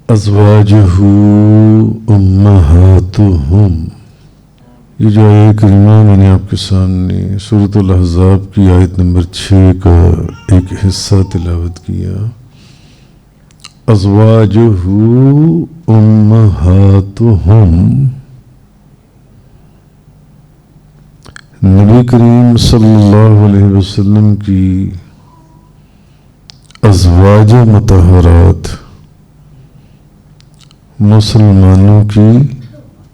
ازواجہ امہاتہم، یہ جو آیت کریمہ میں نے آپ کے سامنے سورۃ الاحزاب کی آیت نمبر 6 کا ایک حصہ تلاوت کیا. ازواجہ امہاتہم، نبی کریم صلی اللہ علیہ وسلم کی ازواج مطہرات مسلمانوں کی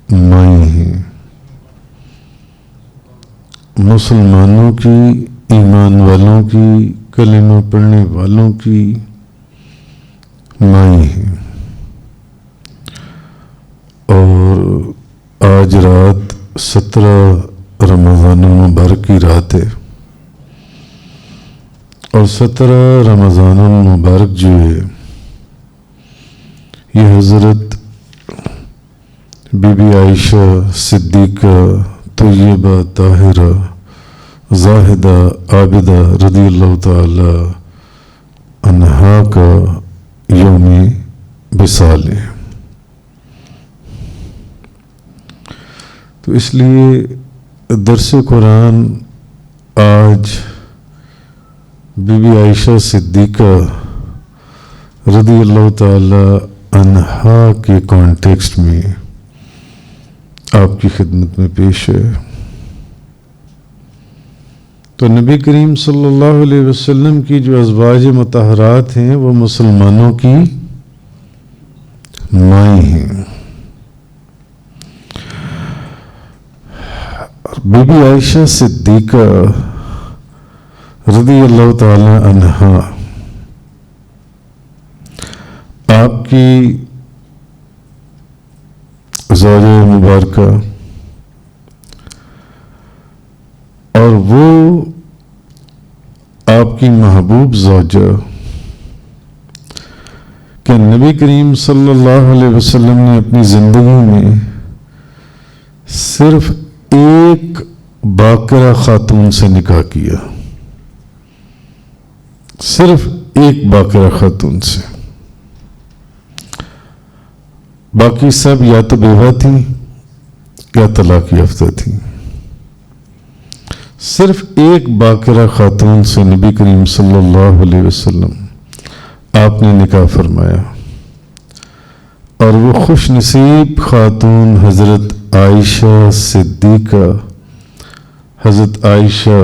مائیں ہیں، مسلمانوں کی، ایمان والوں کی، کلمہ پڑھنے والوں کی مائیں ہیں. اور آج رات 17 رمضان المبارک کی رات ہے، اور 17 رمضان المبارک جو ہے یہ حضرت بی بی عائشہ صدیقہ طیبہ طاہرہ زاہدہ عابدہ رضی اللہ تعالی عنہا کا یوم وصال ہے. تو اس لیے درس قرآن آج بی بی عائشہ صدیقہ رضی اللہ تعالی عنہا کے کانٹیکسٹ میں آپ کی خدمت میں پیش ہے. تو نبی کریم صلی اللہ علیہ وسلم کی جو ازواج مطہرات ہیں وہ مسلمانوں کی مائیں ہیں. بی بی عائشہ صدیقہ رضی اللہ تعالی عنہا آپ کی زوجہ مبارکہ، اور وہ آپ کی محبوب زوجہ کہ نبی کریم صلی اللہ علیہ وسلم نے اپنی زندگی میں صرف ایک باقرہ خاتون سے نکاح کیا، صرف ایک باقرہ خاتون سے. باقی سب یا تو بیوہ تھیں یا طلاق یافتہ تھیں. صرف ایک باقرہ خاتون سے نبی کریم صلی اللہ علیہ وسلم آپ نے نکاح فرمایا، اور وہ خوش نصیب خاتون حضرت عائشہ صدیقہ، حضرت عائشہ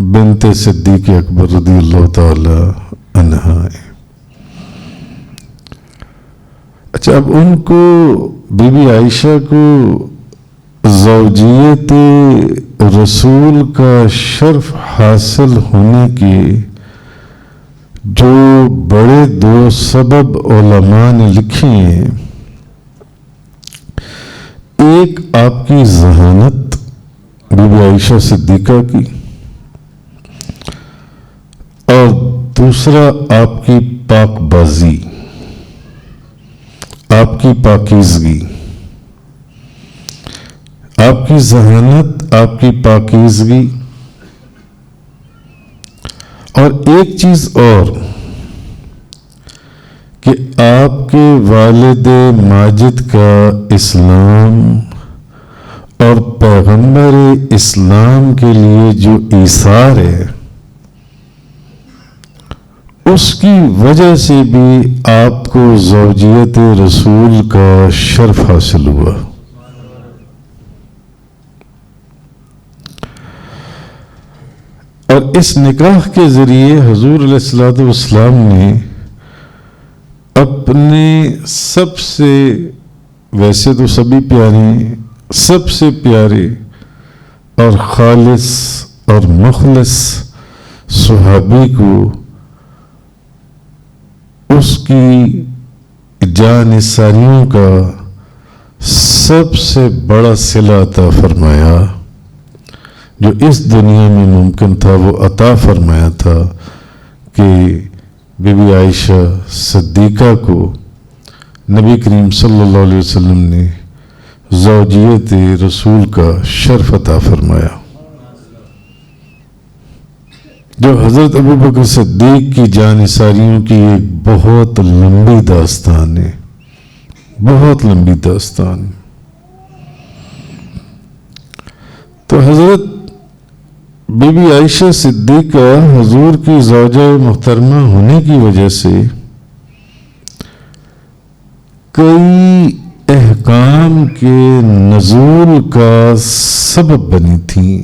بنت صدیق اکبر رضی اللہ تعالی عنہا ہے. اچھا، اب ان کو بی بی عائشہ کو زوجیت رسول کا شرف حاصل ہونے کے جو بڑے 2 سبب علماء نے لکھے ہیں. ایک آپ کی ذہانت بی بی عائشہ صدیقہ کی، اور دوسرا آپ کی پاک بازی، آپ کی پاکیزگی. آپ کی ذہانت، آپ کی پاکیزگی، اور ایک چیز اور کہ آپ کے والد ماجد کا اسلام اور پیغمبر اسلام کے لیے جو ایثار ہے، اس کی وجہ سے بھی آپ کو زوجیت رسول کا شرف حاصل ہوا. اور اس نکاح کے ذریعے حضور علیہ الصلوۃ والسلام نے اپنے سب سے، ویسے تو سبھی پیارے، سب سے پیارے اور خالص اور مخلص صحابی کو اس کی جانثاریوں کا سب سے بڑا صلہ عطا فرمایا جو اس دنیا میں ممکن تھا. وہ عطا فرمایا تھا کہ بی بی عائشہ صدیقہ کو نبی کریم صلی اللہ علیہ وسلم نے زوجیت رسول کا شرف عطا فرمایا، جو حضرت ابوبکر صدیق کی جانثاریوں کی ایک بہت لمبی داستان ہے. بہت لمبی داستان. تو حضرت بی بی عائشہ صدیقہ حضور کی زوجہ محترمہ ہونے کی وجہ سے کئی احکام کے نزول کا سبب بنی تھیں.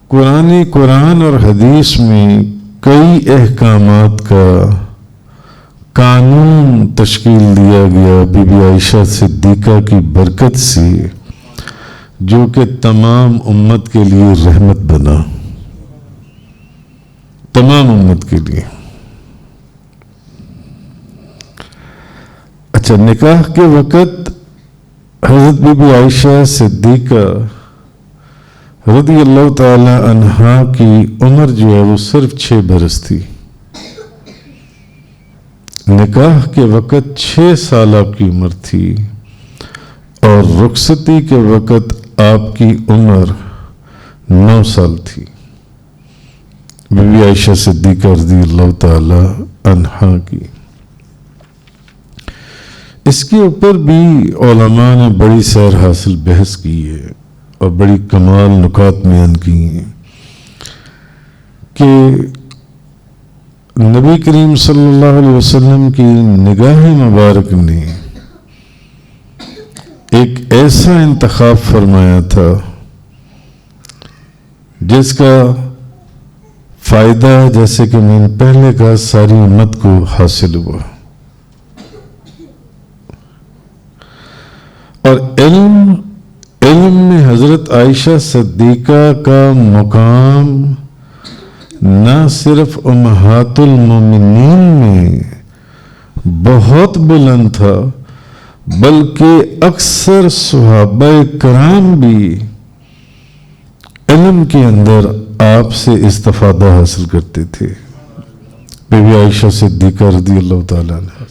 قرآن اور حدیث میں کئی احکامات کا قانون تشکیل دیا گیا بی بی عائشہ صدیقہ کی برکت سے، جو کہ تمام امت کے لیے رحمت بنا، تمام امت کے لیے. اچھا، نکاح کے وقت حضرت بی بی عائشہ صدیقہ رضی اللہ تعالی عنہا کی عمر جو ہے وہ صرف 6 برس تھی. نکاح کے وقت 6 سال آپ کی عمر تھی اور رخصتی کے وقت آپ کی عمر 9 سال تھی. بی بی عائشہ صدیقہ رضی اللہ تعالی عنہا کی. اس کے اوپر بھی علماء نے بڑی سیر حاصل بحث کی ہے اور بڑی کمال نکات بیان کی ہیں کہ نبی کریم صلی اللہ علیہ وسلم کی نگاہ مبارک نے ایک ایسا انتخاب فرمایا تھا جس کا فائدہ، جیسے کہ میں نے پہلے کہا، ساری امت کو حاصل ہوا. اور علم میں حضرت عائشہ صدیقہ کا مقام نہ صرف امہات المومنین میں بہت بلند تھا، بلکہ اکثر صحابہ کرام بھی علم کے اندر آپ سے استفادہ حاصل کرتے تھے. بی بی عائشہ صدیقہ رضی اللہ تعالیٰ عنہ.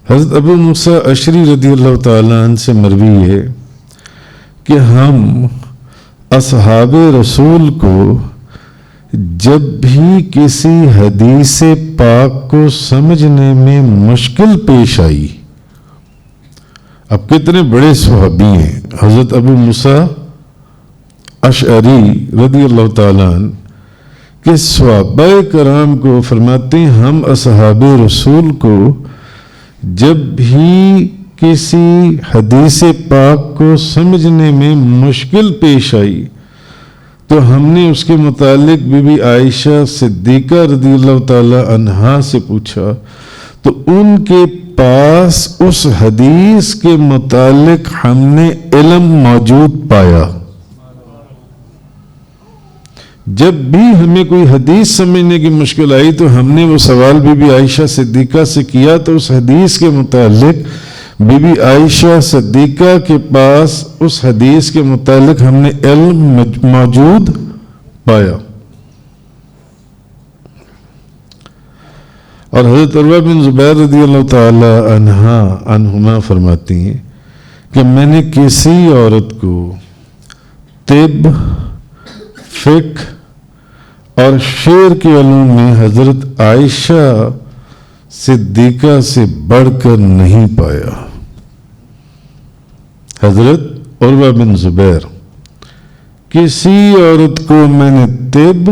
حضرت ابو موسیٰ اشعری رضی اللہ تعالیٰ عنہ سے مروی ہے کہ ہم اصحاب رسول کو جب بھی کسی حدیث پاک کو سمجھنے میں مشکل پیش آئی، اب کتنے بڑے صحابی ہیں حضرت ابو موسیٰ اشعری رضی اللہ تعالیٰ عنہ، کہ صحابہ کرام کو فرماتے ہیں ہم اصحاب رسول کو جب بھی کسی حدیث پاک کو سمجھنے میں مشکل پیش آئی تو ہم نے اس کے متعلق بی بی عائشہ صدیقہ رضی اللہ تعالی عنہا سے پوچھا تو ان کے پاس اس حدیث کے متعلق ہم نے علم موجود پایا. جب بھی ہمیں کوئی حدیث سمجھنے کی مشکل آئی تو ہم نے وہ سوال بی بی عائشہ صدیقہ سے کیا تو اس حدیث کے متعلق بی بی عائشہ صدیقہ کے پاس اس حدیث کے متعلق ہم نے علم موجود پایا. اور حضرت عروہ بن زبیر رضی اللہ تعالی عنہما فرماتی ہیں کہ میں نے کسی عورت کو طب، فقہ اور شعر کے علوم میں حضرت عائشہ صدیقہ سے بڑھ کر نہیں پایا. حضرت عروہ بن زبیر، کسی عورت کو میں نے طب،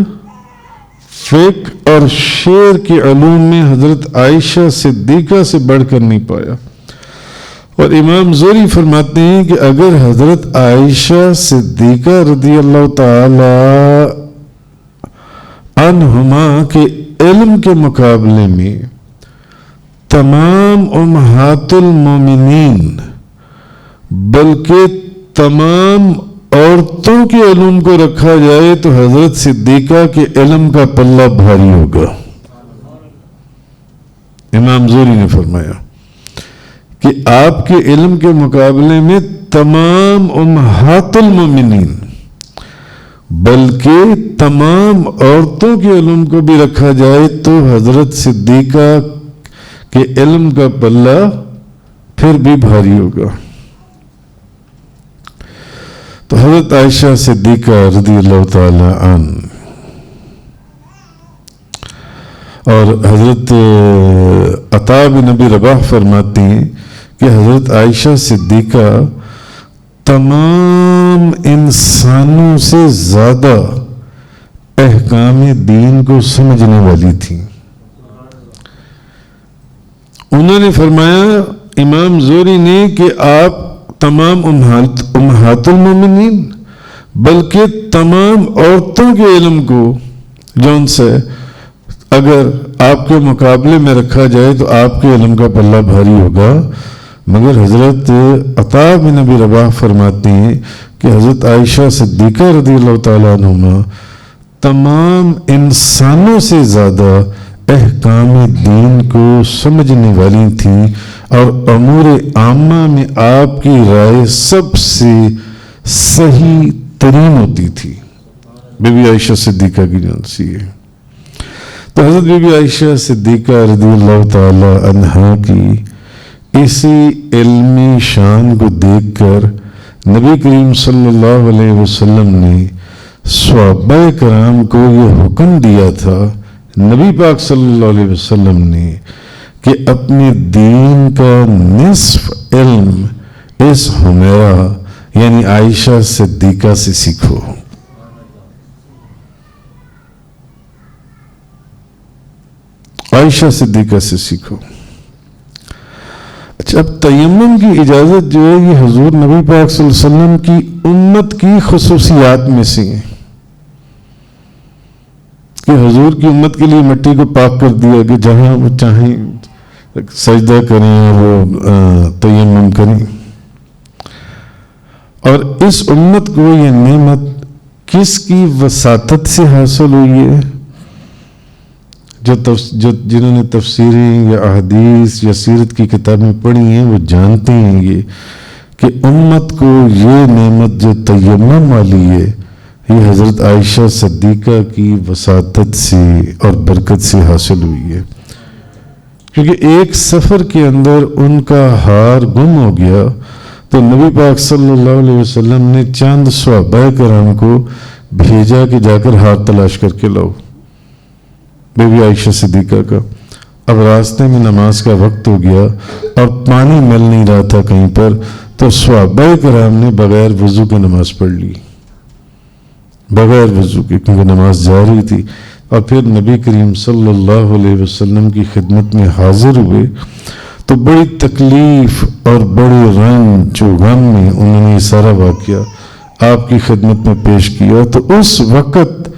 فقہ اور شعر کے علوم میں حضرت عائشہ صدیقہ سے بڑھ کر نہیں پایا. اور امام زہری فرماتے ہیں کہ اگر حضرت عائشہ صدیقہ رضی اللہ تعالی عنہما کے علم کے مقابلے میں تمام امہات المومنین بلکہ تمام عورتوں کے علوم کو رکھا جائے تو حضرت صدیقہ کے علم کا پلہ بھاری ہوگا. امام زہری نے فرمایا کہ آپ کے علم کے مقابلے میں تمام امہات المومنین بلکہ تمام عورتوں کے علم کو بھی رکھا جائے تو حضرت صدیقہ کے علم کا پلہ پھر بھی بھاری ہوگا. تو حضرت عائشہ صدیقہ رضی اللہ تعالی عنہ اور حضرت عطا بن ابی رباح فرماتے ہیں کہ حضرت عائشہ صدیقہ تمام انسانوں سے زیادہ احکام دین کو سمجھنے والی تھیں. انہوں نے فرمایا امام زہری نے کہ آپ تمام امہات المومنین بلکہ تمام عورتوں کے علم کو جو ان سے اگر آپ کے مقابلے میں رکھا جائے تو آپ کے علم کا پلہ بھاری ہوگا، مگر حضرت عطا بن ابی رباح فرماتے ہیں کہ حضرت عائشہ صدیقہ رضی اللہ تعالیٰ عنہما تمام انسانوں سے زیادہ احکام دین کو سمجھنے والی تھیں اور امور عامہ میں آپ کی رائے سب سے صحیح ترین ہوتی تھی. بی بی عائشہ صدیقہ کی جان سی ہے. تو حضرت بی بی عائشہ صدیقہ رضی اللہ تعالی عنہا کی اسی علمی شان کو دیکھ کر نبی کریم صلی اللہ علیہ وسلم نے صحابہ کرام کو یہ حکم دیا تھا، نبی پاک صلی اللہ علیہ وسلم نے، کہ اپنے دین کا نصف علم اس حمیرہ یعنی عائشہ صدیقہ سے سیکھو. عائشہ صدیقہ سے سیکھو. اچھا، اب تیمم کی اجازت جو ہے یہ حضور نبی پاک صلی اللہ علیہ وسلم کی امت کی خصوصیات میں سے ہے کہ حضور کی امت کے لیے مٹی کو پاک کر دیا کہ جہاں وہ چاہیں سجدہ کریں وہ تیمم کریں. اور اس امت کو یہ نعمت کس کی وساطت سے حاصل ہوئی ہے؟ جو جنہوں نے تفسیریں یا احادیث یا سیرت کی کتابیں پڑھی ہیں وہ جانتے ہیں یہ کہ امت کو یہ نعمت جو تیمم والی ہے یہ حضرت عائشہ صدیقہ کی وساطت سے اور برکت سے حاصل ہوئی ہے. کیونکہ ایک سفر کے اندر ان کا ہار گم ہو گیا تو نبی پاک صلی اللہ علیہ وسلم نے چند صحابہ کرام کو بھیجا کہ جا کر ہار تلاش کر کے لاؤ بی بی عائشہ صدیقہ کا. اب راستے میں نماز کا وقت ہو گیا اور پانی مل نہیں رہا تھا کہیں پر، تو صحابہ کرام نے بغیر وضو کے نماز پڑھ لی، بغیر وضو کے، کیونکہ نماز جاری تھی. اور پھر نبی کریم صلی اللہ علیہ وسلم کی خدمت میں حاضر ہوئے تو بڑی تکلیف اور بڑے رنج و غم میں انہوں نے یہ سارا واقعہ آپ کی خدمت میں پیش کیا. تو اس وقت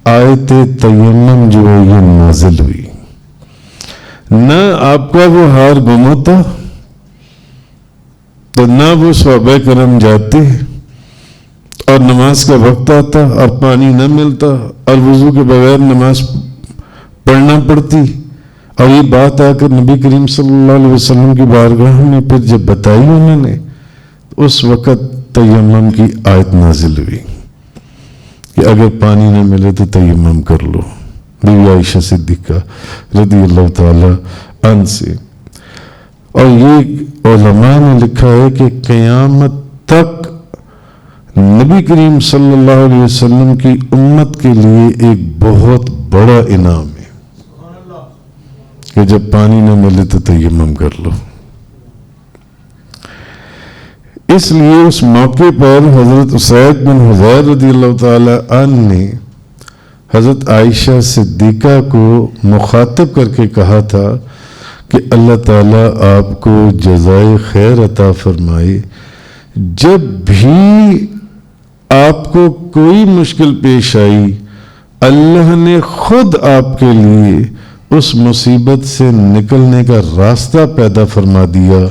آیت تیمم جو ہے یہ نازل ہوئی. نہ آپ کا وہ ہار گم ہوتا تو نہ وہ صحابہ کرام جاتے اور نماز کا وقت آتا اور پانی نہ ملتا اور وضو کے بغیر نماز پڑھنا پڑتی. اور یہ بات آ کر نبی کریم صلی اللہ علیہ وسلم کی بارگاہ میں پھر جب بتائی انہوں نے، اس وقت تیمم کی آیت نازل ہوئی کہ اگر پانی نہ ملے تو تیمم کر لو. بی بی عائشہ صدیقہ رضی اللہ تعالی عنہ سے. اور یہ علماء نے لکھا ہے کہ قیامت تک نبی کریم صلی اللہ علیہ وسلم کی امت کے لیے ایک بہت بڑا انعام ہے کہ جب پانی نہ ملے تو تیمم کر لو. اس لیے اس موقع پر حضرت اسید بن حضیر رضی اللہ تعالی عنہ نے حضرت عائشہ صدیقہ کو مخاطب کر کے کہا تھا کہ اللہ تعالیٰ آپ کو جزائے خیر عطا فرمائے، جب بھی آپ کو کوئی مشکل پیش آئی اللہ نے خود آپ کے لیے اس مصیبت سے نکلنے کا راستہ پیدا فرما دیا،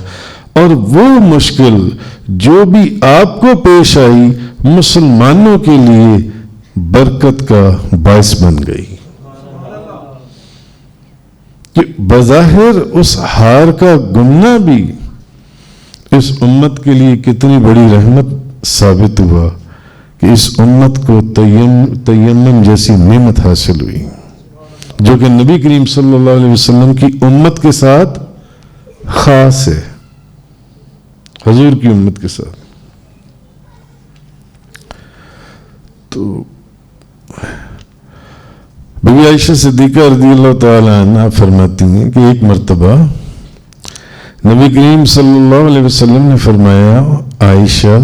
اور وہ مشکل جو بھی آپ کو پیش آئی مسلمانوں کے لیے برکت کا باعث بن گئی. کہ بظاہر اس ہار کا گمنا بھی اس امت کے لیے کتنی بڑی رحمت ثابت ہوا کہ اس امت کو تیمم جیسی نعمت حاصل ہوئی جو کہ نبی کریم صلی اللہ علیہ وسلم کی امت کے ساتھ خاص ہے، حضور کی امت کے ساتھ. تو بی عائشہ صدیقہ رضی اللہ تعالیٰ عنہ فرماتی ہیں کہ ایک مرتبہ نبی کریم صلی اللہ علیہ وسلم نے فرمایا، عائشہ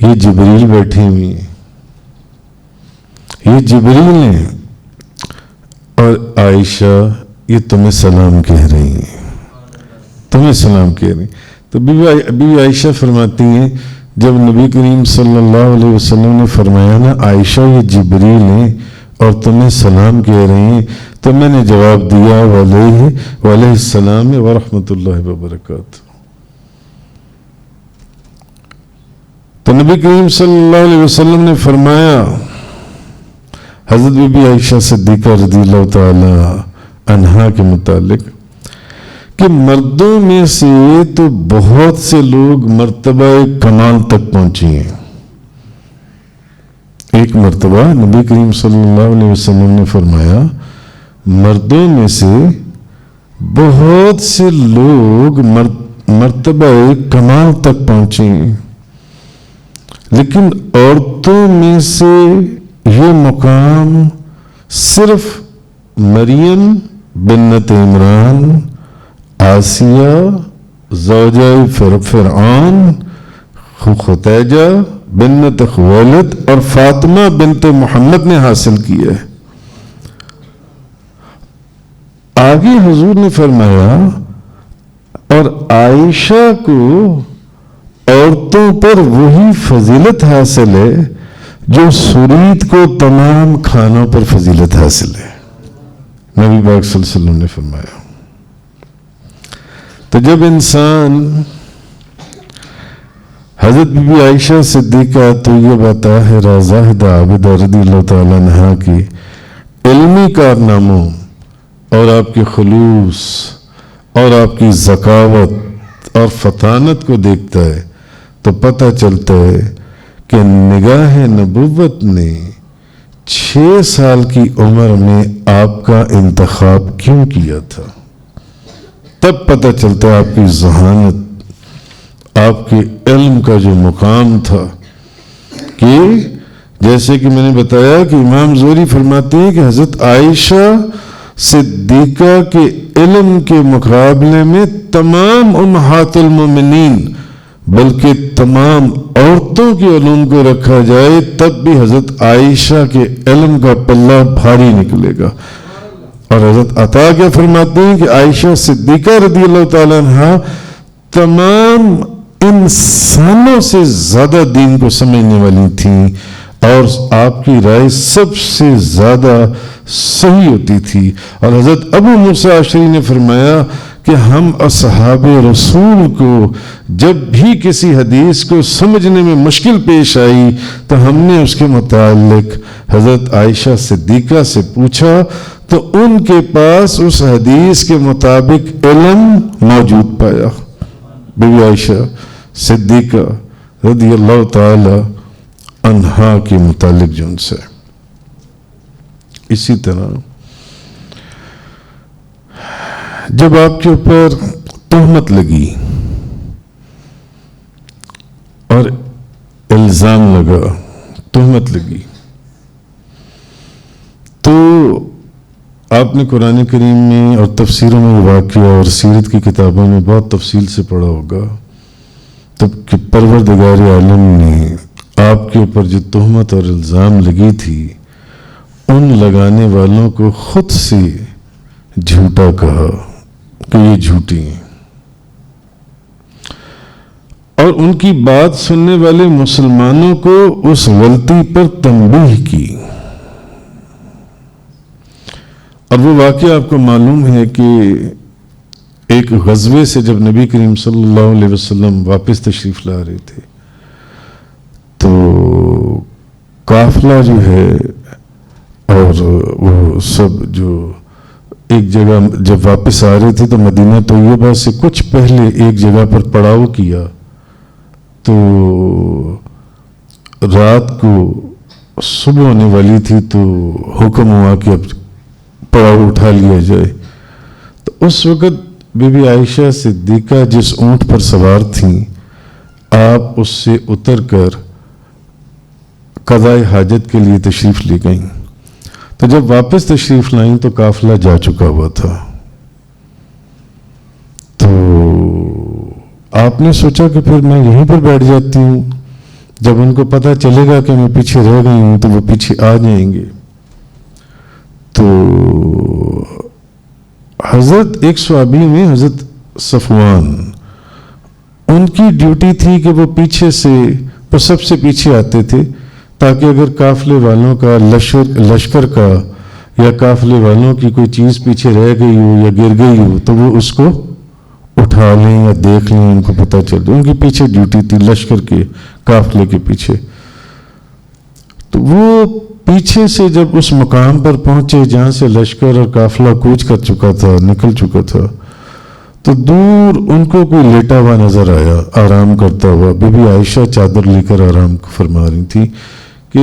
یہ جبریل بیٹھے ہوئے ہیں، یہ جبریل ہیں، اور عائشہ یہ تمہیں سلام کہہ رہی ہیں، تمہیں سلام کہہ رہی ہیں۔ تو بی عائشہ فرماتی ہیں جب نبی کریم صلی اللہ علیہ وسلم نے فرمایا نا عائشہ یہ جبریل ہیں اور تمہیں سلام کہہ رہی ہیں، تو میں نے جواب دیا وعلیہ السلام ورحمۃ اللہ وبرکاتہ۔ تو نبی کریم صلی اللہ علیہ وسلم نے فرمایا حضرت بی بی عائشہ صدیقہ رضی اللہ تعالی عنہا کے متعلق کہ مردوں میں سے تو بہت سے لوگ مرتبہ کمال تک پہنچے ہیں۔ ایک مرتبہ نبی کریم صلی اللہ علیہ وسلم نے فرمایا مردوں میں سے بہت سے لوگ مرتبہ کمال تک پہنچے ہیں، لیکن عورتوں میں سے یہ مقام صرف مریم بنت عمران، آسیہ زوجہ فرعون، خدیجہ بنت خویلد اور فاطمہ بنت محمد نے حاصل کیا ہے۔ آگے حضور نے فرمایا اور عائشہ کو عورتوں پر وہی فضیلت حاصل ہے جو سرید کو تمام کھانوں پر فضیلت حاصل ہے، نبی پاک صلی اللہ علیہ وسلم نے فرمایا۔ تو جب انسان حضرت بی بی عائشہ صدیقہ تو یہ بتا ہے زاہدہ عابدہ رضی اللہ تعالیٰ عنہا کی علمی کارناموں اور آپ کے خلوص اور آپ کی ذکاوت اور فطانت کو دیکھتا ہے تو پتہ چلتا ہے کہ نگاہ نبوت نے 6 سال کی عمر میں آپ کا انتخاب کیوں کیا تھا۔ تب پتہ چلتا ہے آپ کی ذہانت، آپ کے علم کا جو مقام تھا، کہ جیسے کہ میں نے بتایا کہ امام زہری فرماتے ہیں کہ حضرت عائشہ صدیقہ کے علم کے مقابلے میں تمام امہات المومنین بلکہ تمام عورتوں کے علوم کو رکھا جائے تب بھی حضرت عائشہ کے علم کا پلہ بھاری نکلے گا۔ اور حضرت عطا کیا فرماتے ہیں کہ عائشہ صدیقہ رضی اللہ تعالیٰ عنہ تمام انسانوں سے زیادہ دین کو سمجھنے والی تھیں اور آپ کی رائے سب سے زیادہ صحیح ہوتی تھی۔ اور حضرت ابو موسیٰ اشعری نے فرمایا کہ ہم اصحاب رسول کو جب بھی کسی حدیث کو سمجھنے میں مشکل پیش آئی تو ہم نے اس کے متعلق حضرت عائشہ صدیقہ سے پوچھا تو ان کے پاس اس حدیث کے مطابق علم موجود پایا۔ بی بی عائشہ صدیقہ رضی اللہ تعالی عنہا کے متعلق جو ان سے اسی طرح جب آپ کے اوپر تہمت لگی اور الزام لگا، تہمت لگی، تو آپ نے قرآن کریم میں اور تفسیروں میں واقعہ اور سیرت کی کتابوں میں بہت تفصیل سے پڑھا ہوگا تب کہ پروردگار عالم نے آپ کے اوپر جو تہمت اور الزام لگی تھی ان لگانے والوں کو خود سے جھوٹا کہا کہ یہ جھوٹی ہیں، اور ان کی بات سننے والے مسلمانوں کو اس غلطی پر تنبیہ کی۔ اور وہ واقعہ آپ کو معلوم ہے کہ ایک غزوے سے جب نبی کریم صلی اللہ علیہ وسلم واپس تشریف لا رہے تھے تو قافلہ جو ہے اور وہ سب جو ایک جگہ جب واپس آ رہے تھے تو مدینہ طیبہ سے کچھ پہلے ایک جگہ پر پڑاؤ کیا، تو رات کو صبح ہونے والی تھی تو حکم ہوا کہ اب پڑاؤ اٹھا لیا جائے۔ تو اس وقت بی بی عائشہ صدیقہ جس اونٹ پر سوار تھیں آپ اس سے اتر کر قضاء حاجت کے لیے تشریف لے گئیں۔ تو جب واپس تشریف لائیں تو قافلہ جا چکا ہوا تھا. تو آپ نے سوچا کہ پھر میں یہیں پر بیٹھ جاتی ہوں، جب ان کو پتہ چلے گا کہ میں پیچھے رہ گئی ہوں تو وہ پیچھے آ جائیں گے. تو حضرت ایک صحابی میں حضرت صفوان، ان کی ڈیوٹی تھی کہ وہ پیچھے سے، وہ سب سے پیچھے آتے تھے تاکہ اگر قافلے والوں کا لشکر کا یا قافلے والوں کی کوئی چیز پیچھے رہ گئی ہو یا گر گئی ہو تو وہ اس کو اٹھا لیں یا دیکھ لیں، ان کو پتہ چل جائے. ان کی پیچھے ڈیوٹی تھی لشکر کے قافلے کے پیچھے. تو وہ پیچھے سے جب اس مقام پر پہنچے جہاں سے لشکر اور قافلہ کوچ کر چکا تھا، نکل چکا تھا، تو دور ان کو کوئی لیٹا ہوا نظر آیا، آرام کرتا ہوا. بی بی عائشہ چادر لے کر آرام فرما رہی تھی کہ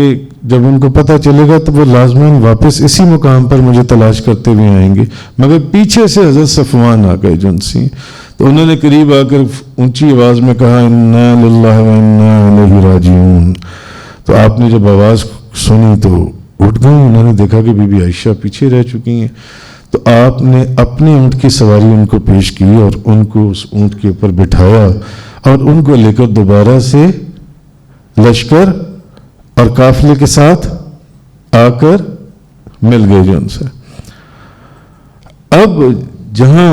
جب ان کو پتہ چلے گا تو وہ لازماً واپس اسی مقام پر مجھے تلاش کرتے ہوئے آئیں گے. مگر پیچھے سے حضرت صفوان آ گئے جن سے، تو انہوں نے قریب آ کر اونچی آواز میں کہا انا للہ و انا الیہ راجعون. تو آپ نے جب آواز سنی تو اٹھ گئی. انہوں نے دیکھا کہ بی بی عائشہ پیچھے رہ چکی ہیں. تو آپ نے اپنے اونٹ کی سواری ان کو پیش کی اور ان کو اس اونٹ کے اوپر بٹھایا اور ان کو لے کر دوبارہ سے لشکر اور قافلے کے ساتھ آ کر مل گئے جو ان سے. اب جہاں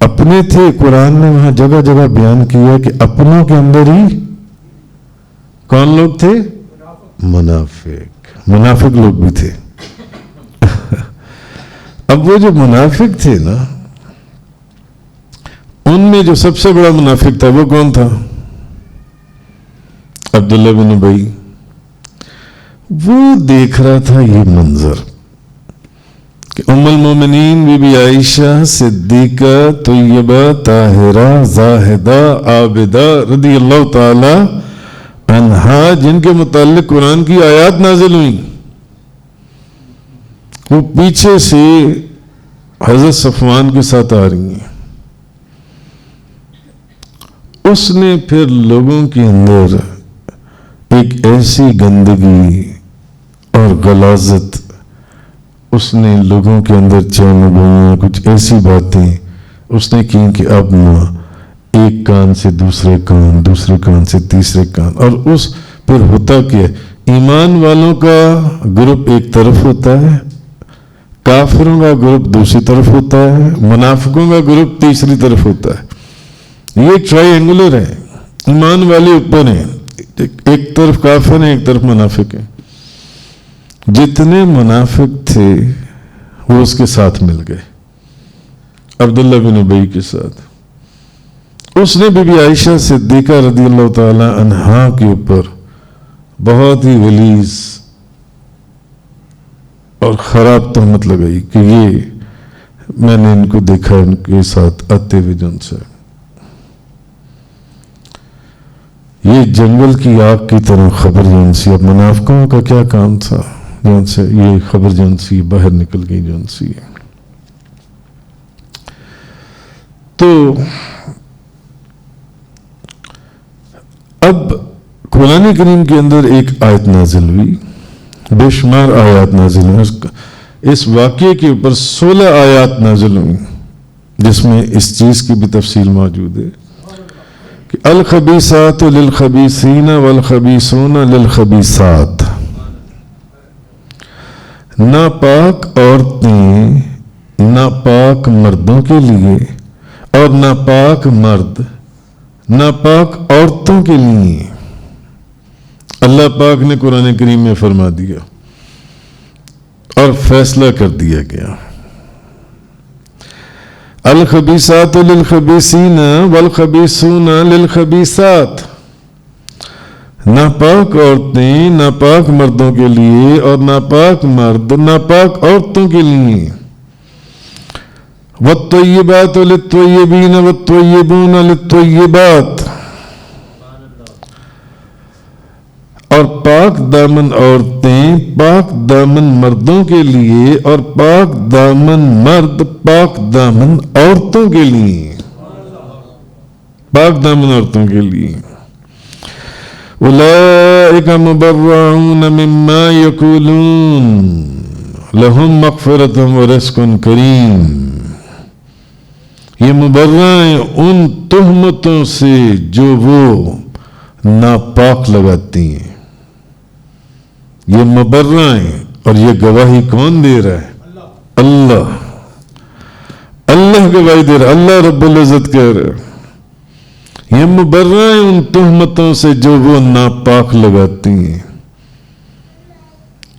اپنے تھے، قرآن نے وہاں جگہ جگہ بیان کیا کہ اپنوں کے اندر ہی کون لوگ تھے؟ منافق لوگ بھی تھے. اب وہ جو منافق تھے نا، ان میں جو سب سے بڑا منافق تھا وہ کون تھا؟ عبداللہ بن ابی. وہ دیکھ رہا تھا یہ منظر کہ ام المومنین بی بی عائشہ صدیقہ طیبہ طاہرہ زاہدہ عابدہ رضی اللہ تعالی عنہا، جن کے متعلق قرآن کی آیات نازل ہوئی، وہ پیچھے سے حضرت صفوان کے ساتھ آ رہی ہیں. اس نے پھر لوگوں کے اندر ایک ایسی گندگی اور غلاظت، اس نے لوگوں کے اندر چانگیاں، کچھ ایسی باتیں اس نے کی کہ اب نہ ایک کان سے دوسرے کان، دوسرے کان سے تیسرے کان. اور اس پھر ہوتا کہ ایمان والوں کا گروپ ایک طرف ہوتا ہے، کافروں کا گروپ دوسری طرف ہوتا ہے، منافقوں کا گروپ تیسری طرف ہوتا ہے. یہ ٹرائی اینگولر ہے. ایمان والے اوپر ہیں، ایک طرف کافر ہیں، ایک طرف منافق ہیں. جتنے منافق تھے وہ اس کے ساتھ مل گئے، عبداللہ بن ابی کے ساتھ. اس نے بی بی عائشہ صدیقہ رضی اللہ تعالی عنہا کے اوپر بہت ہی غلیظ اور خراب تہمت لگائی کہ یہ میں نے ان کو دیکھا ان کے ساتھ آتے ہوئے جن سے، یہ جنگل کی آگ کی طرح خبر جن سی. اب منافقوں کا کیا کام تھا جن سے یہ خبر جن سی باہر نکل گئی جن سی. تو اب قرآن کریم کے اندر ایک آیت نازل ہوئی، بے شمار آیات نازل ہوئی. اس واقعے کے اوپر 16 آیات نازل ہوئی جس میں اس چیز کی بھی تفصیل موجود ہے کہ الخبیثات للخبیثین والخبیثون للخبیثات. ناپاک عورتیں ناپاک مردوں کے لیے اور ناپاک مرد ناپاک عورتوں کے لیے. اللہ پاک نے قرآن کریم میں فرما دیا اور فیصلہ کر دیا گیا، الخبیثات للخبیثین والخبیثون للخبیثات. ناپاک عورتیں ناپاک مردوں کے لیے اور ناپاک مرد ناپاک عورتوں کے لیے. والطیبات للطیبین والطیبون للطیبات. اور پاک دامن عورتیں پاک دامن مردوں کے لیے اور پاک دامن مرد پاک دامن عورتوں کے لیے. پاک دامن عورتوں کے لیے. اولئک مبرؤون مما یقولون لہم مغفرۃ ورزق کریم. یہ مبرہ ہیں ان تہمتوں سے جو وہ ناپاک لگاتی ہیں. یہ مبرہ ہیں اور یہ گواہی کون دے رہا ہے؟ اللہ. اللہ گواہی دے رہا ہے. اللہ رب العزت کہہ رہا ہے یہ مبرہ ہیں ان تہمتوں سے جو وہ ناپاک لگاتی ہیں.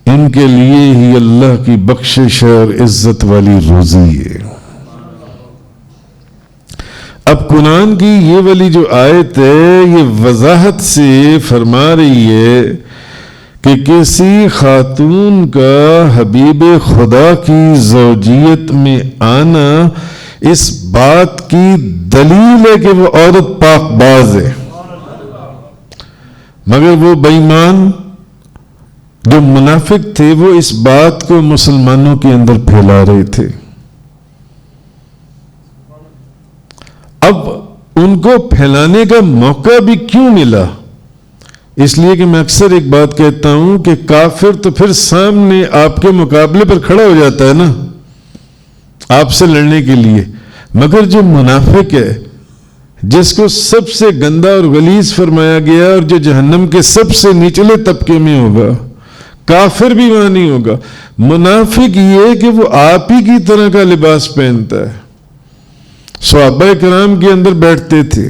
ان کے لیے ہی اللہ کی بخشش اور عزت والی روزی ہے. اب قرآن کی یہ والی جو آیت ہے یہ وضاحت سے فرما رہی ہے کہ کسی خاتون کا حبیب خدا کی زوجیت میں آنا اس بات کی دلیل ہے کہ وہ عورت پاک باز ہے. مگر وہ بے ایمان جو منافق تھے وہ اس بات کو مسلمانوں کے اندر پھیلا رہے تھے. اب ان کو پھیلانے کا موقع بھی کیوں ملا؟ اس لیے کہ میں اکثر ایک بات کہتا ہوں کہ کافر تو پھر سامنے آپ کے مقابلے پر کھڑا ہو جاتا ہے نا آپ سے لڑنے کے لیے. مگر جو منافق ہے جس کو سب سے گندا اور غلیظ فرمایا گیا اور جو جہنم کے سب سے نچلے طبقے میں ہوگا، کافر بھی وہاں نہیں ہوگا. منافق یہ کہ وہ آپ ہی کی طرح کا لباس پہنتا ہے. صحابہ کرام کے اندر بیٹھتے تھے،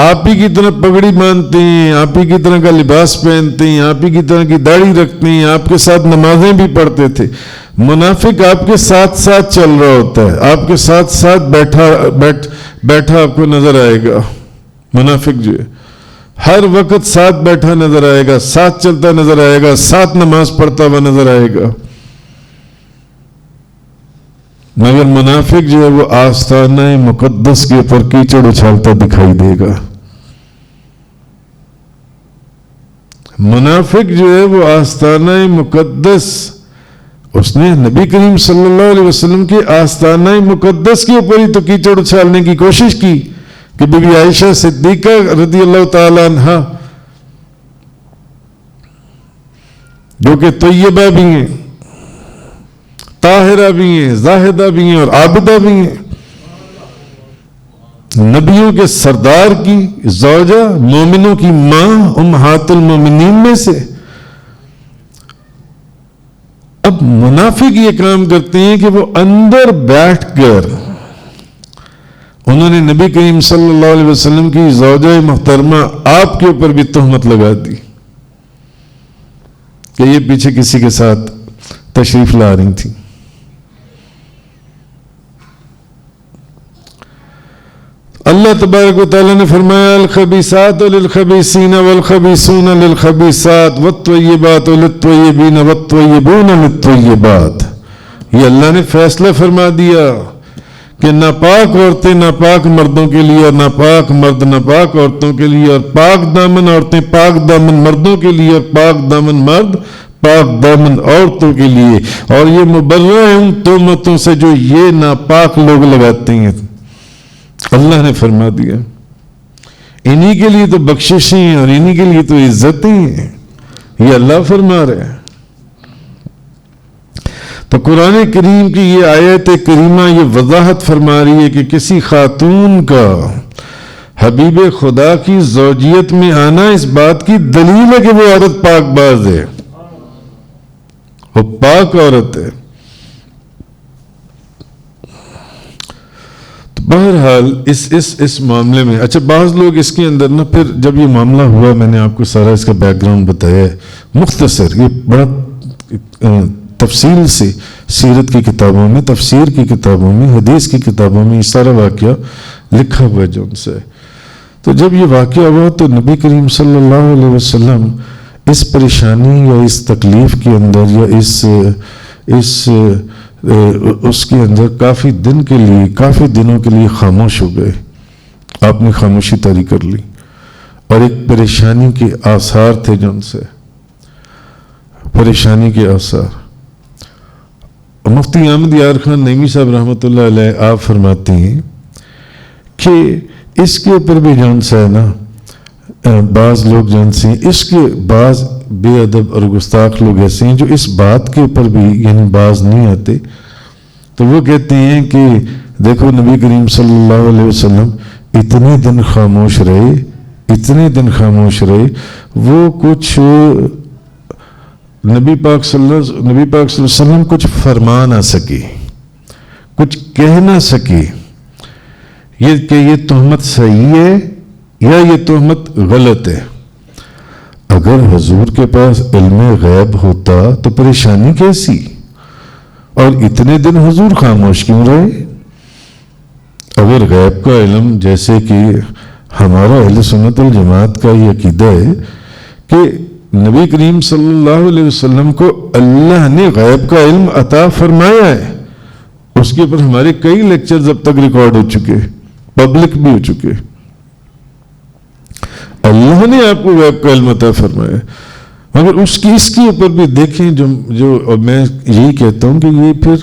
آپ ہی کی طرح پگڑی باندھتے ہیں، آپ ہی کی طرح کا لباس پہنتے ہیں، آپ ہی کی طرح کی داڑھی رکھتے ہیں، آپ کے ساتھ نمازیں بھی پڑھتے تھے. منافق آپ کے ساتھ ساتھ چل رہا ہوتا ہے، آپ کے ساتھ ساتھ بیٹھا آپ کو نظر آئے گا. منافق جو ہے ہر وقت ساتھ بیٹھا نظر آئے گا، ساتھ چلتا نظر آئے گا، ساتھ نماز پڑھتا ہوا نظر آئے گا. مگر منافق جو ہے وہ آستانہ مقدس کے اوپر کیچڑ اچھالتا دکھائی دے گا. منافق جو ہے وہ آستانہ مقدس، اس نے نبی کریم صلی اللہ علیہ وسلم کے آستانہ مقدس کے اوپر ہی تو کیچڑ اچھالنے کی کوشش کی کہ بی بی عائشہ صدیقہ رضی اللہ تعالی عنہا جو کہ طیبہ بھی ہیں، طاہرہ بھی ہیں، زاہدہ بھی ہیں اور عابدہ بھی ہیں، نبیوں کے سردار کی زوجہ، مومنوں کی ماں، امہات المومنین میں سے. اب منافق یہ کام کرتے ہیں کہ وہ اندر بیٹھ کر انہوں نے نبی کریم صلی اللہ علیہ وسلم کی زوجہ محترمہ آپ کے اوپر بھی تہمت لگا دی کہ یہ پیچھے کسی کے ساتھ تشریف لا رہی تھی. اللہ تبارک و تعالیٰ نے فرمایا الخبیثات للخبیثین والخبیثون للخبیثات والطیبات للطیبین والطیبون للطیبات. یہ اللہ نے فیصلہ فرما دیا کہ ناپاک عورتیں ناپاک مردوں کے لیے اور ناپاک مرد ناپاک عورتوں کے لیے اور پاک دامن عورتیں پاک دامن مردوں کے لیے اور پاک دامن مرد پاک دامن عورتوں کے لیے. اور یہ مبرہ ہیں ان تہمتوں سے جو یہ ناپاک لوگ لگاتے ہیں. اللہ نے فرما دیا انہی کے لیے تو بخششیں ہیں اور انہی کے لیے تو عزتیں ہیں. یہ اللہ فرما رہے ہیں. تو قرآن کریم کی یہ آیت کریمہ یہ وضاحت فرما رہی ہے کہ کسی خاتون کا حبیب خدا کی زوجیت میں آنا اس بات کی دلیل ہے کہ وہ عورت پاک باز ہے، وہ پاک عورت ہے. بہرحال اس معاملے میں اچھا بعض لوگ اس کے اندر نا پھر جب یہ معاملہ ہوا میں نے آپ کو سارا اس کا بیک گراؤنڈ بتایا ہے مختصر، یہ بڑا تفصیل سے سیرت کی کتابوں میں، تفسیر کی کتابوں میں، حدیث کی کتابوں میں یہ سارا واقعہ لکھا ہوا ہے جو ان سے. تو جب یہ واقعہ ہوا تو نبی کریم صلی اللہ علیہ وسلم اس پریشانی یا اس تکلیف کے اندر یا اس کے اندر کافی دنوں کے لیے خاموش ہو گئے. آپ نے خاموشی طاری کر لی اور ایک پریشانی کے آثار تھے جو ان سے پریشانی کے آثار. مفتی احمد یار خان نعیمی صاحب رحمۃ اللہ علیہ آپ فرماتے ہیں کہ اس کے اوپر بھی جون سا ہے نا بعض لوگ جانتے ہیں اس کے بعض بے ادب اور گستاخ لوگ ایسے ہیں جو اس بات کے اوپر بھی یعنی باز نہیں آتے. تو وہ کہتے ہیں کہ دیکھو نبی کریم صلی اللہ علیہ وسلم اتنے دن خاموش رہے وہ کچھ نبی پاک صلی اللہ علیہ وسلم کچھ فرما نہ سکے, کچھ کہہ نہ سکے یہ کہ یہ تہمت صحیح ہے یا یہ تہمت غلط ہے. اگر حضور کے پاس علم غیب ہوتا تو پریشانی کیسی, اور اتنے دن حضور خاموش کیوں رہے؟ اگر غیب کا علم, جیسے کہ ہمارا اہل سنت الجماعت کا یہ عقیدہ ہے کہ نبی کریم صلی اللہ علیہ وسلم کو اللہ نے غیب کا علم عطا فرمایا ہے, اس کے اوپر ہمارے کئی لیکچرز اب تک ریکارڈ ہو چکے, پبلک بھی ہو چکے. اللہ نے آپ کو غیب کا علم عطا فرمایا, مگر اس کے اوپر بھی دیکھیں جو میں یہی کہتا ہوں کہ یہ پھر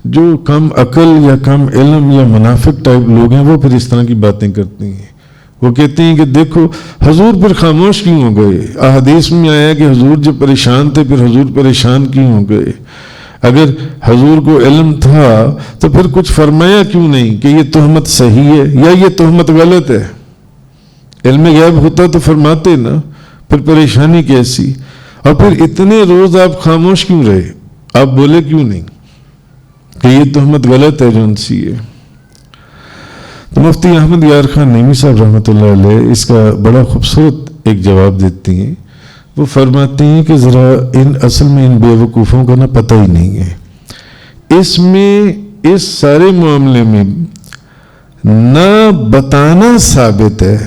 جو کم عقل یا کم علم یا منافق ٹائپ لوگ ہیں وہ پھر اس طرح کی باتیں کرتے ہیں. وہ کہتے ہیں کہ دیکھو حضور پھر خاموش کیوں ہو گئے, احادیث میں آیا کہ حضور جب پریشان تھے پھر حضور پریشان کیوں ہو گئے. اگر حضور کو علم تھا تو پھر کچھ فرمایا کیوں نہیں کہ یہ تہمت صحیح ہے یا یہ تہمت غلط ہے. علم غیب ہوتا تو فرماتے نا, پھر پریشانی کیسی. اور پھر اتنے روز آپ خاموش کیوں رہے, آپ بولے کیوں نہیں کہ یہ تہمت غلط ہے جو ان سی ہے. تو مفتی احمد یار خان نعیمی صاحب رحمۃ اللہ علیہ اس کا بڑا خوبصورت ایک جواب دیتے ہیں. وہ فرماتے ہیں کہ ذرا اصل میں ان بے وقوفوں کا پتہ ہی نہیں ہے. اس سارے معاملے میں نہ بتانا ثابت ہے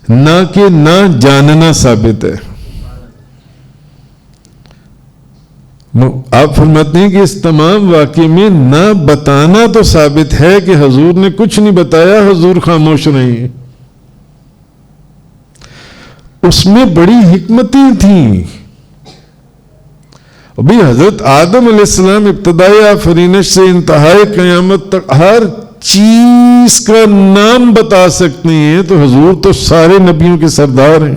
نہ کہ نہ جاننا ثابت ہے. آپ فرماتے ہیں کہ اس تمام واقعے میں نہ بتانا تو ثابت ہے کہ حضور نے کچھ نہیں بتایا, حضور خاموش رہے. اس میں بڑی حکمتیں تھیں. ابھی حضرت آدم علیہ السلام ابتدائی آفرینش سے انتہائی قیامت تک ہر چیز کا نام بتا سکتے ہیں, تو حضور تو سارے نبیوں کے سردار ہیں.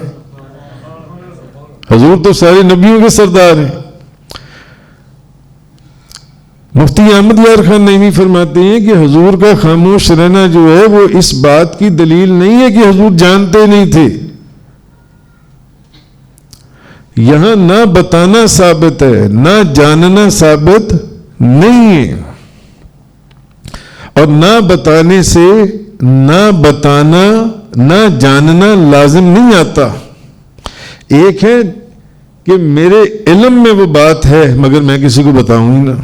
حضور تو سارے نبیوں کے سردار ہیں. مفتی احمد یار خان نعیمی فرماتے ہیں کہ حضور کا خاموش رہنا جو ہے وہ اس بات کی دلیل نہیں ہے کہ حضور جانتے نہیں تھے. یہاں نہ بتانا ثابت ہے نہ جاننا ثابت نہیں ہے. اور نہ بتانے سے نہ بتانا نہ جاننا لازم نہیں آتا. ایک ہے کہ میرے علم میں وہ بات ہے مگر میں کسی کو بتاؤں ہی نہ,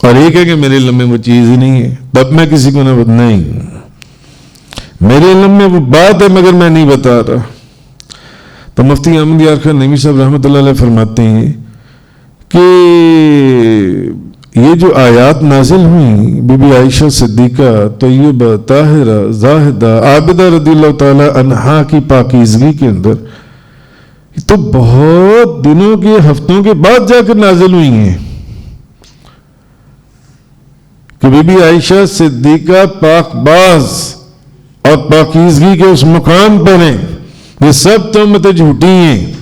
اور ایک ہے کہ میرے علم میں وہ چیز ہی نہیں ہے تب میں کسی کو نہ نہیں, میرے علم میں وہ بات ہے مگر میں نہیں بتا رہا. تو مفتی احمد یار خان نعیمی صاحب رحمۃ اللہ علیہ فرماتے ہیں کہ یہ جو آیات نازل ہوئیں بی بی عائشہ صدیقہ, طیبہ, طاہرہ, زاہدہ, عابدہ رضی اللہ تعالی عنہا کی پاکیزگی کے اندر, تو بہت دنوں کے ہفتوں کے بعد جا کر نازل ہوئی ہیں کہ بی بی عائشہ صدیقہ پاک باز اور پاکیزگی کے اس مقام پر ہیں. یہ سب تہمتیں جھوٹی ہیں.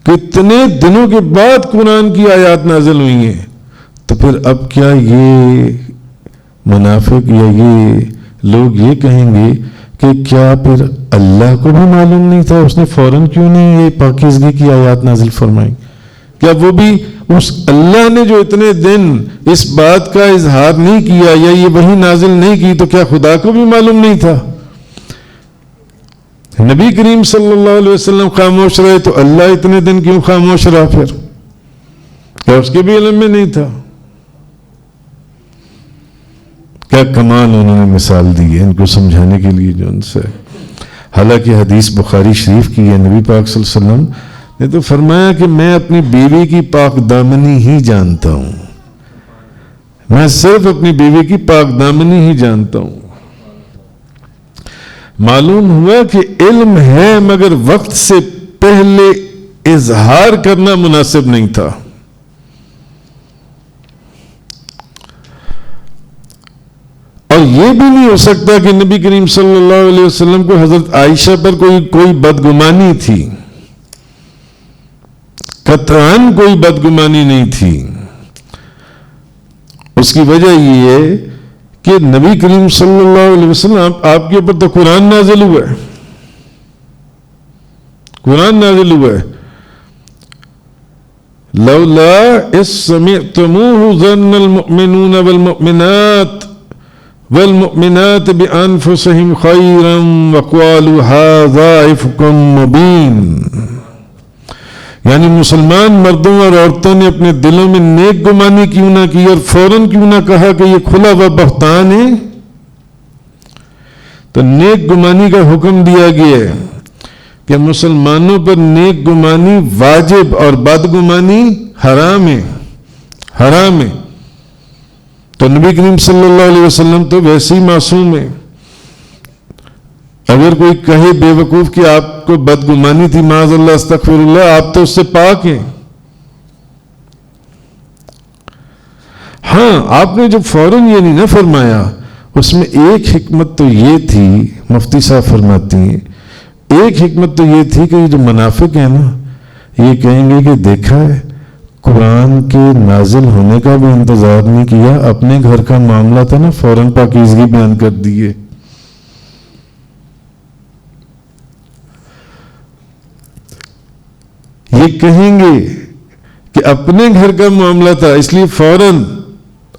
کتنے دنوں کے بعد قرآن کی آیات نازل ہوئی ہیں. تو پھر اب کیا یہ منافق یا یہ لوگ یہ کہیں گے کہ کیا پھر اللہ کو بھی معلوم نہیں تھا, اس نے فوراً کیوں نہیں یہ پاکیزگی کی آیات نازل فرمائی؟ کیا وہ بھی اس اللہ نے جو اتنے دن اس بات کا اظہار نہیں کیا یا یہ وحی نازل نہیں کی تو کیا خدا کو بھی معلوم نہیں تھا؟ نبی کریم صلی اللہ علیہ وسلم خاموش رہے تو اللہ اتنے دن کیوں خاموش رہا؟ پھر کیا اس کے بھی علم میں نہیں تھا؟ کیا کمال انہوں نے مثال دی ہے ان کو سمجھانے کے لیے جو ان سے, حالانکہ حدیث بخاری شریف کی ہے, نبی پاک صلی اللہ علیہ وسلم نے تو فرمایا کہ میں اپنی بیوی کی پاک دامنی ہی جانتا ہوں, میں صرف اپنی بیوی کی پاک دامنی ہی جانتا ہوں. معلوم ہوا کہ علم ہے مگر وقت سے پہلے اظہار کرنا مناسب نہیں تھا. اور یہ بھی نہیں ہو سکتا کہ نبی کریم صلی اللہ علیہ وسلم کو حضرت عائشہ پر کوئی بدگمانی تھی. قطعاً کوئی بدگمانی نہیں تھی. اس کی وجہ یہ ہے کہ نبی کریم صلی اللہ علیہ وسلم آپ کے اوپر تو قرآن نازل ہوا ہے. قرآن نازل ہوا ہے. لولا اذ سمعتموه ظن المؤمنون والمؤمنات بأنفسهم خيرا وقالوا هذا إفك مبين. یعنی مسلمان مردوں اور عورتوں نے اپنے دلوں میں نیک گمانی کیوں نہ کی اور فوراً کیوں نہ کہا کہ یہ کھلا ہوا بہتان ہے. تو نیک گمانی کا حکم دیا گیا ہے کہ مسلمانوں پر نیک گمانی واجب اور بدگمانی حرام ہے. حرام ہے. تو نبی کریم صلی اللہ علیہ وسلم تو ویسے ہی معصوم ہے. اگر کوئی کہے بے وقوف کہ آپ کو بدگمانی تھی معاذ اللہ استغفر اللہ، آپ تو اس سے پاک ہیں. ہاں آپ نے جو فوراً یہ نہیں نہ فرمایا، اس میں ایک حکمت تو یہ تھی، مفتی صاحب فرماتی ہیں، ایک حکمت تو یہ تھی کہ یہ جو منافق ہیں نا، یہ کہیں گے کہ دیکھا ہے قرآن کے نازل ہونے کا بھی انتظار نہیں کیا، اپنے گھر کا معاملہ تھا نا فوراً پاکیزگی بیان کر دیے. یہ کہیں گے کہ اپنے گھر کا معاملہ تھا اس لیے فوراً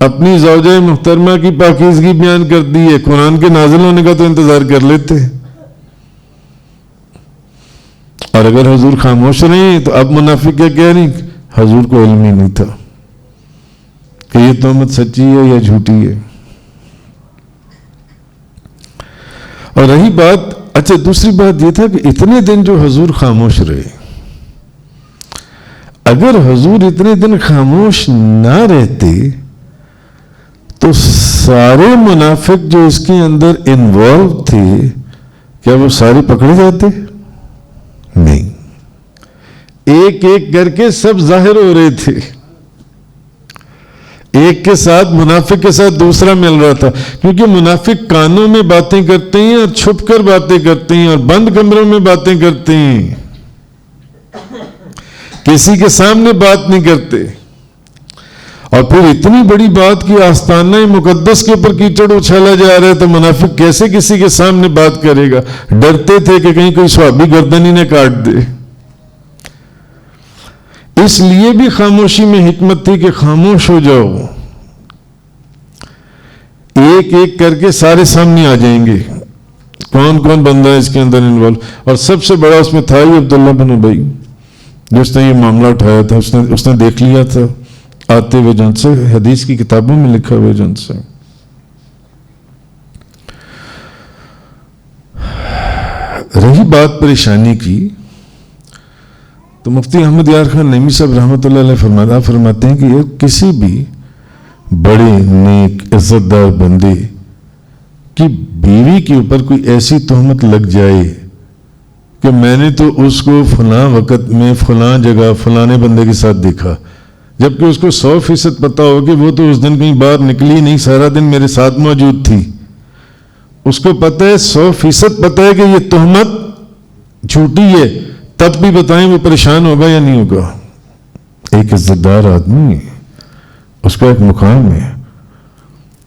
اپنی زوجہ محترمہ کی پاکیزگی بیان کر دی ہے، قرآن کے نازل ہونے کا تو انتظار کر لیتے. اور اگر حضور خاموش رہے تو اب منافق کیا کہہ رہی؟ حضور کو علم ہی نہیں تھا کہ یہ تہمت سچی ہے یا جھوٹی ہے. اور رہی بات، اچھا دوسری بات یہ تھا کہ اتنے دن جو حضور خاموش رہے، اگر حضور اتنے دن خاموش نہ رہتے تو سارے منافق جو اس کے اندر انوالو تھے کیا وہ سارے پکڑے جاتے؟ نہیں. ایک ایک کر کے سب ظاہر ہو رہے تھے. ایک کے ساتھ منافق کے ساتھ دوسرا مل رہا تھا، کیونکہ منافق کانوں میں باتیں کرتے ہیں اور چھپ کر باتیں کرتے ہیں اور بند کمروں میں باتیں کرتے ہیں، کسی کے سامنے بات نہیں کرتے. اور پھر اتنی بڑی بات کی آستانہ مقدس کے اوپر کیچڑ اچھالا جا رہا ہے تو منافق کیسے کسی کے سامنے بات کرے گا؟ ڈرتے تھے کہ کہیں کوئی صحابی گردن ہی نہ کاٹ دے. اس لیے بھی خاموشی میں حکمت تھی کہ خاموش ہو جاؤ، ایک ایک کر کے سارے سامنے آ جائیں گے کون کون بندہ ہے اس کے اندر انوالو. اور سب سے بڑا اس میں تھا ہی عبداللہ بن ابی، جس نے یہ معاملہ اٹھایا تھا. اس نے دیکھ لیا تھا آتے ہوئے جن سے، حدیث کی کتابوں میں لکھا ہوئے جن سے. رہی بات پریشانی کی تو مفتی احمد یار خان نعیمی صاحب رحمۃ اللہ علیہ فرماتے ہیں کہ یہ کسی بھی بڑے نیک عزت دار بندے کی بیوی کے اوپر کوئی ایسی تہمت لگ جائے کہ میں نے تو اس کو فلاں وقت میں فلاں جگہ فلانے بندے کے ساتھ دیکھا، جبکہ اس کو 100% پتا ہو کہ وہ تو اس دن کہیں باہر نکلی نہیں، سارا دن میرے ساتھ موجود تھی. اس کو پتہ ہے 100% پتہ ہے کہ یہ تہمت جھوٹی ہے، تب بھی بتائیں وہ پریشان ہوگا یا نہیں ہوگا؟ ایک عزت دار آدمی ہے، اس کا ایک مقام ہے،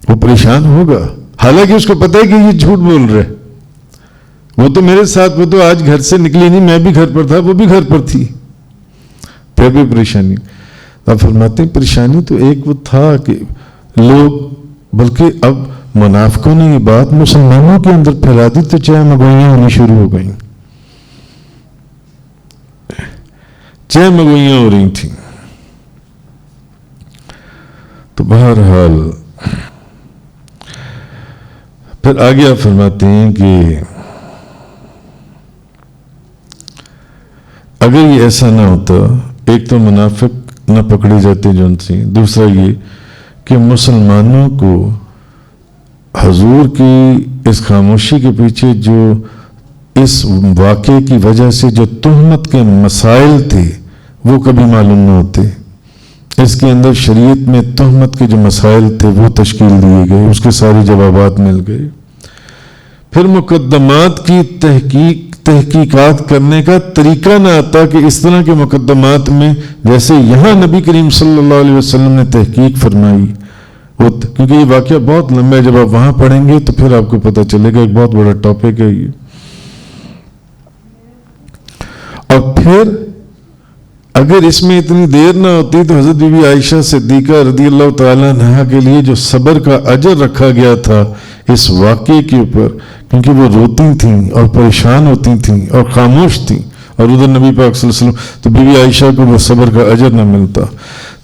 وہ پریشان ہوگا. حالانکہ اس کو پتہ ہے کہ یہ جھوٹ بول رہے، وہ تو میرے ساتھ، وہ تو آج گھر سے نکلی نہیں، میں بھی گھر پر تھا، وہ بھی گھر پر تھی، پھر بھی پریشانی. آپ فرماتے ہیں پریشانی تو ایک وہ تھا کہ لوگ، بلکہ اب منافقوں نے یہ بات مسلمانوں کے اندر پھیلا دی تو چائے مگوئیاں ہونی شروع ہو گئیں، چائے مگوئیاں ہو رہی تھیں. تو بہرحال پھر آگے آپ فرماتے ہیں کہ اگر یہ ایسا نہ ہوتا، ایک تو منافق نہ پکڑے جاتے جن سے، دوسرا یہ کہ مسلمانوں کو حضور کی اس خاموشی کے پیچھے جو اس واقعے کی وجہ سے جو تہمت کے مسائل تھے وہ کبھی معلوم نہ ہوتے. اس کے اندر شریعت میں تہمت کے جو مسائل تھے وہ تشکیل دیے گئے، اس کے سارے جوابات مل گئے۔ پھر مقدمات کی تحقیقات کرنے کا طریقہ نہ آتا کہ اس طرح کے مقدمات میں جیسے یہاں نبی کریم صلی اللہ علیہ وسلم نے تحقیق فرمائی، کیونکہ یہ واقعہ بہت لمبا ہے، جب آپ وہاں پڑھیں گے تو پھر آپ کو پتہ چلے گا، ایک بہت بڑا ٹاپک ہے یہ۔ اور پھر اگر اس میں اتنی دیر نہ ہوتی تو حضرت بی بی عائشہ صدیقہ رضی اللہ تعالیٰ عنہا کے لیے جو صبر کا اجر رکھا گیا تھا اس واقعے کے اوپر، کیونکہ وہ روتی تھیں اور پریشان ہوتی تھیں اور خاموش تھیں، اور ادھر نبی پاک صلی اللہ علیہ وسلم، تو بی بی عائشہ کو وہ صبر کا اجر نہ ملتا۔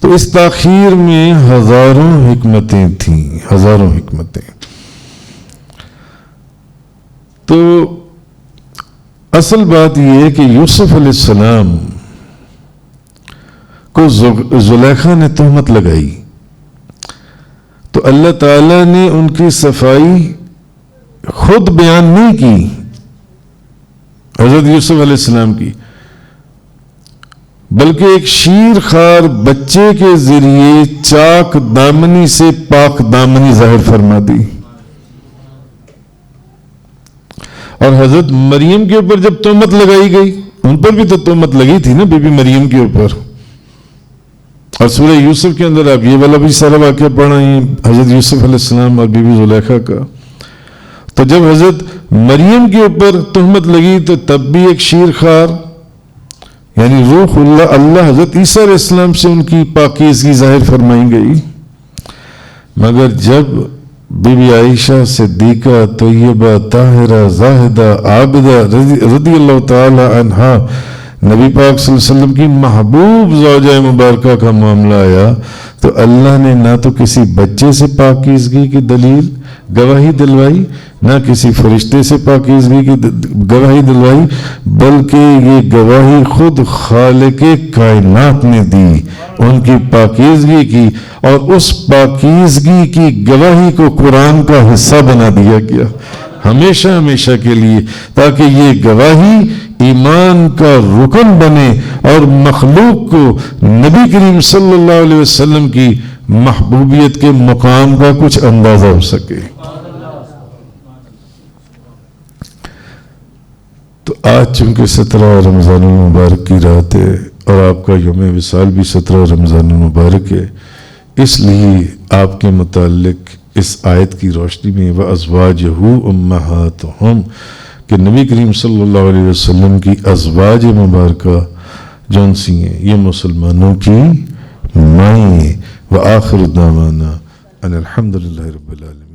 تو اس تاخیر میں ہزاروں حکمتیں تھیں، ہزاروں حکمتیں۔ تو اصل بات یہ ہے کہ یوسف علیہ السلام کو زلیخا نے تہمت لگائی تو اللہ تعالیٰ نے ان کی صفائی خود بیان نہیں کی، حضرت یوسف علیہ السلام کی، بلکہ ایک شیر خوار بچے کے ذریعے چاک دامنی سے پاک دامنی ظاہر فرما دی۔ اور حضرت مریم کے اوپر جب تہمت لگائی گئی، ان پر بھی تو تہمت لگی تھی نا بی بی مریم کے اوپر، اور سورہ یوسف کے اندر آپ یہ والا بھی سارا واقعہ پڑھا ہے حضرت یوسف علیہ السلام اور بی بی زلیخا کا۔ تو جب حضرت مریم کے اوپر تہمت لگی تو تب بھی ایک شیر خوار یعنی روح اللہ حضرت عیسیٰ علیہ السلام سے ان کی پاکیزگی ظاہر فرمائی گئی، مگر جب بی بی عائشہ صدیقہ طیبہ طاہرہ زاہدہ عابدہ رضی اللہ تعالی عنہا نبی پاک صلی اللہ علیہ وسلم کی محبوب زوجہ مبارکہ کا معاملہ آیا تو اللہ نے نہ تو کسی بچے سے پاکیزگی کی دلیل گواہی دلوائی، نہ کسی فرشتے سے پاکیزگی کی گواہی دلوائی، بلکہ یہ گواہی خود خالق کائنات نے دی ان کی پاکیزگی کی، اور اس پاکیزگی کی گواہی کو قرآن کا حصہ بنا دیا گیا ہمیشہ ہمیشہ کے لیے، تاکہ یہ گواہی ایمان کا رکن بنے اور مخلوق کو نبی کریم صلی اللہ علیہ وسلم کی محبوبیت کے مقام کا کچھ اندازہ ہو سکے۔ تو آج چونکہ 17 رمضان المبارک کی رات ہے اور آپ کا یوم وصال بھی 17 رمضان المبارک ہے، اس لیے آپ کے متعلق اس آیت کی روشنی میں وَأَزْوَاجُهُ أُمَّهَاتُهُمْ کہ نبی کریم صلی اللہ علیہ وسلم کی ازواج مبارکہ جون سی ہیں یہ مسلمانوں کی مائیں ہیں۔ وآخر دعوانا ان الحمدللہ رب العالمین۔